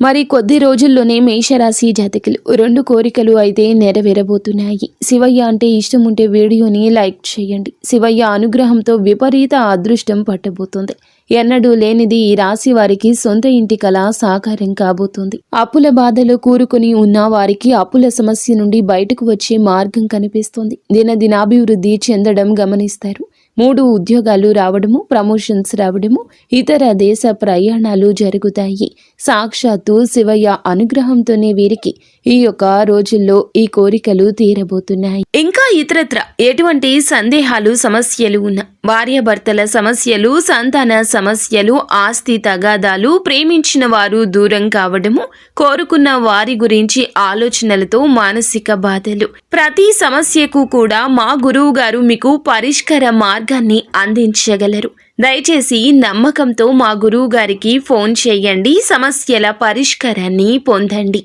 మరి కొద్ది రోజుల్లోనే మేషరాశి జాతకులు 2 కోరికలు అయితే నెరవేరబోతున్నాయి. శివయ్య అంటే ఇష్టం ఉంటే వీడియోని లైక్ చేయండి. శివయ్య అనుగ్రహంతో విపరీత అదృష్టం పట్టబోతుంది. ఎన్నడూ లేనిది ఈ రాశి వారికి సొంత ఇంటి కల సాకారం కాబోతుంది. అప్పుల బాధలో కూరుకుని ఉన్న వారికి అప్పుల సమస్య నుండి బయటకు వచ్చే మార్గం కనిపిస్తుంది. దినదినాభివృద్ధి చెందడం గమనిస్తారు. 3 ఉద్యోగాలు రావడము, ప్రమోషన్స్ రావడము, ఇతర దేశ ప్రయాణాలు జరుగుతాయి. సాక్షాత్తు శివయ్య అనుగ్రహంతోనే వీరికి ఈ యొక్క రోజుల్లో ఈ కోరికలు తీరబోతున్నాయి. ఇంకా ఇతరత్ర ఎటువంటి సందేహాలు సమస్యలు ఉన్న భార్యాభర్తల సమస్యలు, సంతాన సమస్యలు, ఆస్తి తగాదాలు, ప్రేమించిన వారు దూరం కావడము, కోరుకున్న వారి గురించి ఆలోచనలతో మానసిక బాధలు, ప్రతి సమస్యకు కూడా మా గురువు గారు మీకు పరిష్కార మార్గాన్ని అందించగలరు. దయచేసి నమ్మకంతో మా గురువు గారికి ఫోన్ చేయండి. సమస్యల పరిష్కారాన్ని పొందండి.